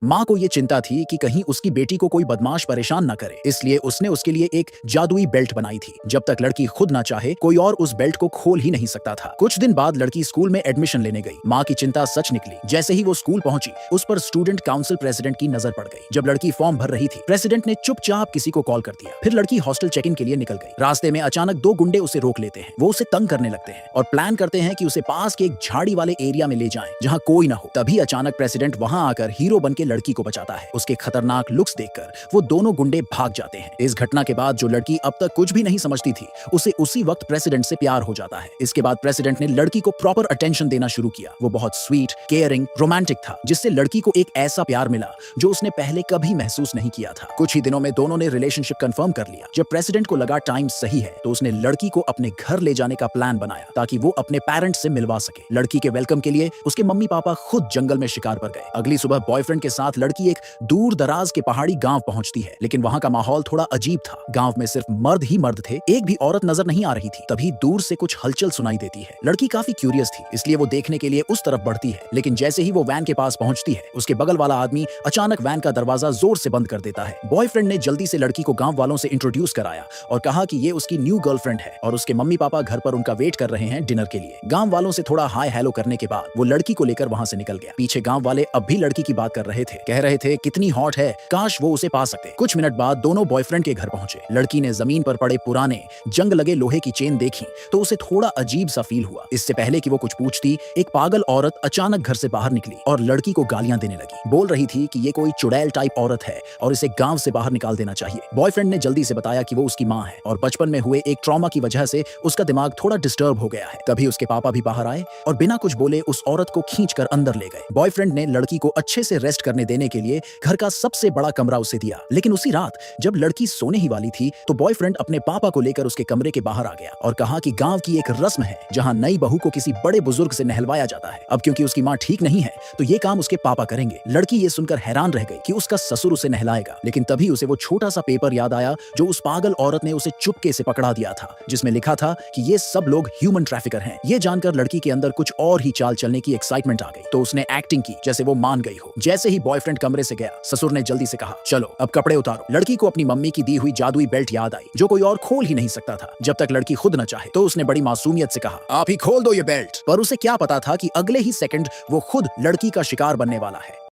माँ को ये चिंता थी कि कहीं उसकी बेटी को कोई बदमाश परेशान न करे, इसलिए उसने उसके लिए एक जादुई बेल्ट बनाई थी। जब तक लड़की खुद ना चाहे, कोई और उस बेल्ट को खोल ही नहीं सकता था। कुछ दिन बाद लड़की स्कूल में एडमिशन लेने गई। माँ की चिंता सच निकली। जैसे ही वो स्कूल पहुंची, उस पर स्टूडेंट काउंसिल प्रेसिडेंट की नजर पड़ गई। जब लड़की फॉर्म भर रही थी, प्रेसिडेंट ने चुपचाप किसी को कॉल कर दिया। फिर लड़की हॉस्टल चेक इन के लिए निकल गई। रास्ते में अचानक दो गुंडे उसे रोक लेते हैं। वो उसे तंग करने लगते हैं और प्लान करते हैं कि उसे पास के एक झाड़ी वाले एरिया में ले जाएं, जहां कोई ना हो। तभी अचानक प्रेसिडेंट वहां आकर हीरो बन के लड़की को बचाता है। उसके खतरनाक लुक्स देखकर वो दोनों गुंडे भाग जाते हैं। इस घटना के बाद जो लड़की अब तक कुछ भी नहीं समझती थी, उसे उसी वक्त प्रेसिडेंट से प्यार हो जाता है। इसके बाद प्रेसिडेंट ने लड़की को प्रॉपर अटेंशन देना शुरू किया। वो बहुत स्वीट, केयरिंग, रोमांटिक था, जिससे लड़की को एक ऐसा प्यार मिला जो उसने पहले कभी महसूस नहीं किया था। कुछ ही दिनों में दोनों ने रिलेशनशिप कंफर्म कर लिया। जब प्रेसिडेंट को लगा टाइम सही है, तो उसने लड़की को अपने घर ले जाने का प्लान बनाया ताकि वो अपने पेरेंट्स से मिलवा सके। लड़की के वेलकम के लिए उसके मम्मी पापा खुद जंगल में शिकार पर गए। अगली सुबह बॉयफ्रेंड के साथ लड़की एक दूर दराज के पहाड़ी गांव पहुंचती है, लेकिन वहां का माहौल थोड़ा अजीब था। गांव में सिर्फ मर्द ही मर्द थे, एक भी औरत नजर नहीं आ रही थी। तभी दूर से कुछ हलचल सुनाई देती है। लड़की काफी क्यूरियस थी, इसलिए वो देखने के लिए उस तरफ बढ़ती है। लेकिन जैसे ही वो वैन के पास पहुंचती है, उसके बगल वाला आदमी अचानक वैन का दरवाजा जोर से बंद कर देता है। बॉयफ्रेंड ने जल्दी से लड़की को गांव वालों से इंट्रोड्यूस कराया और कहा कि ये उसकी न्यू गर्लफ्रेंड है और उसके मम्मी पापा घर पर उनका वेट कर रहे हैं डिनर के लिए। गांव वालों से थोड़ा हाय हेलो करने के बाद वो लड़की को लेकर वहां से निकल गया। पीछे गांव वाले अब भी लड़की की बात कर रहे थे, कह रहे थे कितनी हॉट है, काश वो उसे पा सकते। कुछ मिनट बाद दोनों बॉयफ्रेंड के घर पहुंचे। लड़की ने जमीन पर पड़े पुराने जंग लगे लोहे की चेन देखी तो उसे थोड़ा अजीब सा फील हुआ। इससे पहले कि वो कुछ पूछती, एक पागल औरत अचानक घर से बाहर निकली और लड़की को गालियां देने लगी। बोल रही थी कि ये कोई चुड़ैल टाइप औरत है और इसे गांव से बाहर निकाल देना चाहिए। बॉयफ्रेंड ने जल्दी से बताया कि वो उसकी माँ है और बचपन में हुए एक ट्रॉमा की वजह से उसका दिमाग थोड़ा डिस्टर्ब हो गया है। तभी उसके पापा भी बाहर आए और बिना कुछ बोले उस औरत को खींचकर अंदर ले गए। बॉयफ्रेंड ने लड़की को अच्छे से रेस्ट करने देने के लिए घर का सबसे बड़ा कमरा उसे दिया। लेकिन उसी रात जब लड़की सोने ही वाली थी, तो बॉयफ्रेंड अपने पापा को लेकर उसके कमरे के बाहर आ गया और कहा कि गांव की एक रस्म है जहां नई बहू को किसी बड़े बुजुर्ग से नहलवाया जाता है। अब क्योंकि उसकी माँ ठीक नहीं है, तो ये काम उसके पापा करेंगे। लड़की ये सुनकर हैरान रह गई कि उसका ससुर उसे नहलाएगा। लेकिन तभी उसे वो छोटा सा पेपर याद आया जो उस पागल औरत ने उसे चुपके से पकड़ा दिया था, जिसमें लिखा था कि ये सब लोग ह्यूमन ट्रैफिकर हैं। ये जानकर लड़की के अंदर कुछ और ही चाल चलने की एक्साइटमेंट आ गई, तो उसने एक्टिंग की जैसे वो मान गई हो। जैसे ही बॉयफ्रेंड कमरे से गया, ससुर ने जल्दी से कहा, चलो अब कपड़े उतारो। लड़की को अपनी मम्मी की दी हुई जादुई बेल्ट याद आई, जो कोई और खोल ही नहीं सकता था। जब तक लड़की खुद न चाहे, तो उसने बड़ी मासूमियत से कहा, आप ही खोल दो ये बेल्ट। पर उसे क्या पता था कि अगले ही सेकंड वो खुद लड़की का शिकार बनने वाला है।